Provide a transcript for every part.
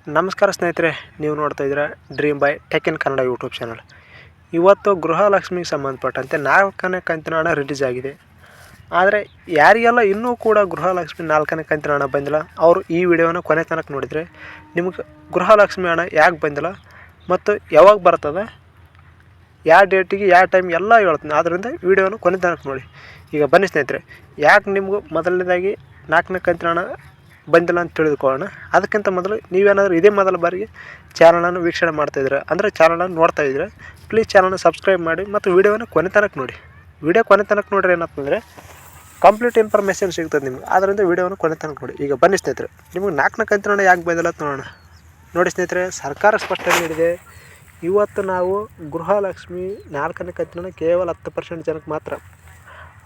ನಮಸ್ಕಾರ ಸ್ನೇಹಿತರೆ, ನೀವು ನೋಡ್ತಾ ಇದ್ದೀರಾ dream by tech in Kannada YouTube channel. ಇವತ್ತು ಗೃಹಲಕ್ಷ್ಮಿಗೆ ಸಂಬಂಧಪಟ್ಟಂತೆ 4ನೇ ಕಂತಿನ ಹಣ ರಿಲೀಸ್ ಆಗಿದೆ. ಆದರೆ ಯಾರಿಗೆಲ್ಲ ಇನ್ನೂ ಕೂಡ ಗೃಹಲಕ್ಷ್ಮಿ 4ನೇ ಕಂತಿನ ಹಣ ಬಂದಿಲ್ಲ, ಅವರು ಈ ವಿಡಿಯೋನ ಕೊನೆ ತನಕ ನೋಡಿದರೆ ನಿಮಗೆ ಗೃಹಲಕ್ಷ್ಮಿ ಹಣ ಯಾಕೆ ಬಂದಿಲ್ಲ ಮತ್ತು ಯಾವಾಗ ಬರ್ತದೆ, ಯಾವ ಡೇಟಿಗೆ ಯಾವ ಟೈಮ್ ಎಲ್ಲ ಹೇಳ್ತೀನಿ. ಆದ್ದರಿಂದ ವಿಡಿಯೋನ ಕೊನೆ ತನಕ ನೋಡಿ. ಈಗ ಬನ್ನಿ ಸ್ನೇಹಿತರೆ, ಯಾಕೆ ನಿಮಗೂ ಮೊದಲನೇದಾಗಿ 4ನೇ ಕಂತಿನ ಹಣ ಬಂದಿಲ್ಲ ಅಂತ ತಿಳಿದುಕೊಳ್ಳೋಣ. ಅದಕ್ಕಿಂತ ಮೊದಲು ನೀವೇನಾದರೂ ಇದೇ ಮೊದಲ ಬಾರಿಗೆ ಚಾನಲನ್ನು ವೀಕ್ಷಣೆ ಮಾಡ್ತಾಯಿದ್ರೆ ಅಂದರೆ ಚಾನಲನ್ನು ನೋಡ್ತಾ ಇದ್ದರೆ ಪ್ಲೀಸ್ ಚಾನಲ್ನ ಸಬ್ಸ್ಕ್ರೈಬ್ ಮಾಡಿ ಮತ್ತು ವಿಡಿಯೋನ ಕೊನೆ ತನಕ ನೋಡಿ. ವಿಡಿಯೋ ಕೊನೆ ತನಕ ನೋಡ್ರಿ, ಏನಂತಂದರೆ ಕಂಪ್ಲೀಟ್ ಇನ್ಫಾರ್ಮೇಷನ್ ಸಿಗ್ತದೆ ನಿಮ್ಗೆ. ಆದ್ದರಿಂದ ವಿಡಿಯೋನ ಕೊನೆ ತನಕ ನೋಡಿ. ಈಗ ಬನ್ನಿ ಸ್ನೇಹಿತರೆ, ನಿಮಗೆ 4ನೇ ಕಂತಿನ ಹಣ ಯಾಕೆ ಬಂದಿಲ್ಲ ಅಂತ ನೋಡೋಣ. ನೋಡಿ ಸ್ನೇಹಿತರೆ, ಸರ್ಕಾರ ಸ್ಪಷ್ಟನೆ ನೀಡಿದೆ. ಇವತ್ತು ನಾವು ಗೃಹಲಕ್ಷ್ಮಿ 4ನೇ ಕಂತಿನ ಹಣ ಕೇವಲ 10% ಜನಕ್ಕೆ ಮಾತ್ರ,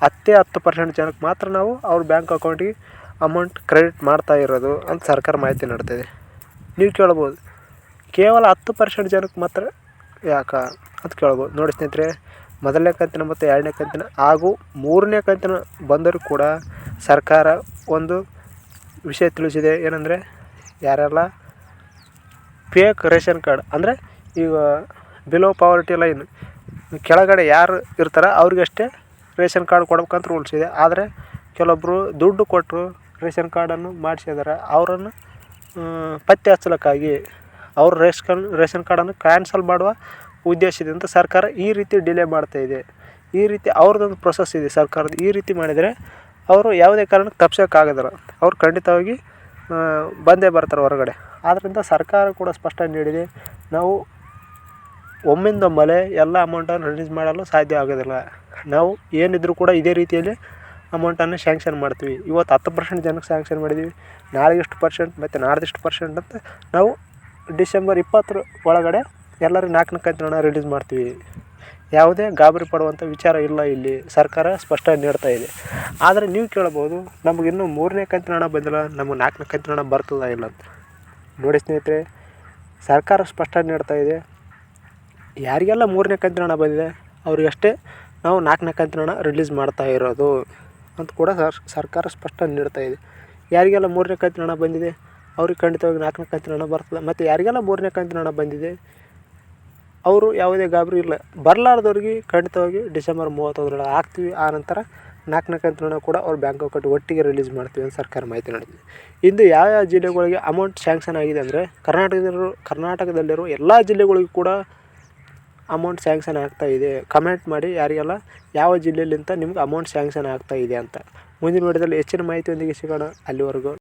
10% ಜನಕ್ಕೆ ಮಾತ್ರ ನಾವು ಅವ್ರ ಬ್ಯಾಂಕ್ ಅಕೌಂಟಿಗೆ ಅಮೌಂಟ್ ಕ್ರೆಡಿಟ್ ಮಾಡ್ತಾ ಇರೋದು ಅಂತ ಸರ್ಕಾರ ಮಾಹಿತಿ ನೀಡ್ತಾಯಿದೆ. ನೀವು ಕೇಳ್ಬೋದು, ಕೇವಲ 10% ಜನಕ್ಕೆ ಮಾತ್ರ ಯಾಕೆ ಅಂತ ಕೇಳ್ಬೋದು. ನೋಡಿ ಸ್ನೇಹಿತರೆ, ಮೊದಲನೇ ಕಂತಿನ ಮತ್ತು 2ನೇ ಕಂತಿನ ಹಾಗೂ 3ನೇ ಕಂತಿನ ಬಂದರೂ ಕೂಡ ಸರ್ಕಾರ ಒಂದು ವಿಷಯ ತಿಳಿಸಿದೆ. ಏನಂದರೆ, ಯಾರೆಲ್ಲ ಫೇಕ್ ರೇಷನ್ ಕಾರ್ಡ್ ಅಂದರೆ ಈಗ ಬಿಲೋ ಪಾವರ್ಟಿ ಲೈನ್ ಕೆಳಗಡೆ ಯಾರು ಇರ್ತಾರೆ ಅವ್ರಿಗಷ್ಟೇ ರೇಷನ್ ಕಾರ್ಡ್ ಕೊಡ್ಬೇಕಂತ ರೂಲ್ಸ್ ಇದೆ. ಆದರೆ ಕೆಲವೊಬ್ಬರು ದುಡ್ಡು ಕೊಟ್ಟರು ರೇಷನ್ ಕಾರ್ಡನ್ನು ಮಾಡಿಸಿದ್ದಾರೆ, ಅವರನ್ನು ಪತ್ತೆ ಹಚ್ಚಲಿಕ್ಕಾಗಿ ಅವ್ರ ರೇಷನ್ ಕಾರ್ಡನ್ನು ಕ್ಯಾನ್ಸಲ್ ಮಾಡುವ ಉದ್ದೇಶದಿಂದ ಸರ್ಕಾರ ಈ ರೀತಿ ಡಿಲೇ ಮಾಡ್ತಾಯಿದೆ. ಈ ರೀತಿ ಅವ್ರದ್ದೊಂದು ಪ್ರೊಸೆಸ್ ಇದೆ ಸರ್ಕಾರದ. ಈ ರೀತಿ ಮಾಡಿದರೆ ಅವರು ಯಾವುದೇ ಕಾರಣಕ್ಕೆ ತಪ್ಸೋಕ್ಕಾಗೋದಿಲ್ಲ, ಅವ್ರು ಖಂಡಿತವಾಗಿ ಬಂದೇ ಬರ್ತಾರೆ ಹೊರಗಡೆ. ಆದ್ದರಿಂದ ಸರ್ಕಾರ ಕೂಡ ಸ್ಪಷ್ಟನೆ ನೀಡಿದೆ, ನಾವು ಒಮ್ಮಿಂದೊಮ್ಮೆಲೆ ಎಲ್ಲ ಅಮೌಂಟನ್ನು ರಿಲೀಸ್ ಮಾಡಲು ಸಾಧ್ಯ ಆಗೋದಿಲ್ಲ. ನಾವು ಏನಿದ್ರೂ ಕೂಡ ಇದೇ ರೀತಿಯಲ್ಲಿ ಅಮೌಂಟನ್ನು ಸ್ಯಾಂಕ್ಷನ್ ಮಾಡ್ತೀವಿ. ಇವತ್ತು 10% ಜನಕ್ಕೆ ಸ್ಯಾಂಕ್ಷನ್ ಮಾಡಿದ್ದೀವಿ, ನಾಳೆಗೆ ಇಷ್ಟು ಪರ್ಸೆಂಟ್ ಮತ್ತು ನಾಡ್ದಿಷ್ಟು ಪರ್ಸೆಂಟ್ ಅಂತ ನಾವು ಡಿಸೆಂಬರ್ 20 ಒಳಗಡೆ ಎಲ್ಲರೂ 4ನೇ ಕಂತಿನ ಹಣ ರಿಲೀಸ್ ಮಾಡ್ತೀವಿ. ಯಾವುದೇ ಗಾಬರಿ ಪಡುವಂಥ ವಿಚಾರ ಇಲ್ಲ, ಇಲ್ಲಿ ಸರ್ಕಾರ ಸ್ಪಷ್ಟನೆ ನೀಡ್ತಾ ಇದೆ. ಆದರೆ ನೀವು ಕೇಳ್ಬೋದು, ನಮಗಿನ್ನೂ 3ನೇ ಕಂತಿನ ಹಣ ಬಂದಿಲ್ಲ, ನಮಗೆ 4ನೇ ಕಂತಿನ ಹಣ ಬರ್ತದಾ ಇಲ್ಲ ಅಂತ. ನೋಡಿ ಸ್ನೇಹಿತರೆ, ಸರ್ಕಾರ ಸ್ಪಷ್ಟನೆ ನೀಡ್ತಾ ಇದೆ. ಯಾರಿಗೆಲ್ಲ 3ನೇ ಕಂತಿನ ಹಣ ಬಂದಿದೆ ಅವರಿಗಷ್ಟೇ ನಾವು 4ನೇ ಕಂತಿನ ಹಣ ರಿಲೀಸ್ ಮಾಡ್ತಾ ಇರೋದು ಅಂತ ಕೂಡ ಸರ್ಕಾರ ಸ್ಪಷ್ಟನೆ ನೀಡ್ತಾ ಇದೆ. ಯಾರಿಗೆಲ್ಲ 3ನೇ ಕಂತಿನ ಹಣ ಬಂದಿದೆ ಅವ್ರಿಗೆ ಖಂಡಿತವಾಗಿ 4ನೇ ಕಂತಿನ ಹಣ ಬರ್ತದೆ. ಮತ್ತು ಯಾರಿಗೆಲ್ಲ 3ನೇ ಕಂತಿನ ಹಣ ಬಂದಿದೆ ಅವರು ಯಾವುದೇ ಗಾಬರಿ ಇಲ್ಲ. ಬರಲಾರ್ದವ್ರಿಗೆ ಖಂಡಿತವಾಗಿ ಡಿಸೆಂಬರ್ 31 ಹಾಕ್ತೀವಿ. ಆ ನಂತರ 4ನೇ ಕಂತಿನ ಹಣ ಕೂಡ ಅವ್ರ ಬ್ಯಾಂಕ್ ಅಕೌಂಟ್ ಒಟ್ಟಿಗೆ ರಿಲೀಸ್ ಮಾಡ್ತೀವಿ ಅಂತ ಸರ್ಕಾರ ಮಾಹಿತಿ ನೀಡಿದೆ. ಇಂದು ಯಾವ ಜಿಲ್ಲೆಗಳಿಗೆ ಅಮೌಂಟ್ ಸ್ಯಾಂಕ್ಷನ್ ಆಗಿದೆ ಅಂದರೆ, ಕರ್ನಾಟಕದಲ್ಲಿರೋ ಎಲ್ಲ ಜಿಲ್ಲೆಗಳಿಗೂ ಕೂಡ ಅಮೌಂಟ್ ಸ್ಯಾಂಕ್ಷನ್ ಆಗ್ತಾಯಿದೆ. ಕಮೆಂಟ್ ಮಾಡಿ ಯಾರಿಗೆಲ್ಲ ಯಾವ ಜಿಲ್ಲೆಯಲ್ಲಿಂದ ನಿಮ್ಗೆ ಅಮೌಂಟ್ ಸ್ಯಾಂಕ್ಷನ್ ಆಗ್ತಾಯಿದೆ ಅಂತ. ಮುಂದಿನ ವಿಡಿಯೋದಲ್ಲಿ ಹೆಚ್ಚಿನ ಮಾಹಿತಿಯೊಂದಿಗೆ ಸಿಗೋಣ. ಅಲ್ಲಿವರೆಗೂ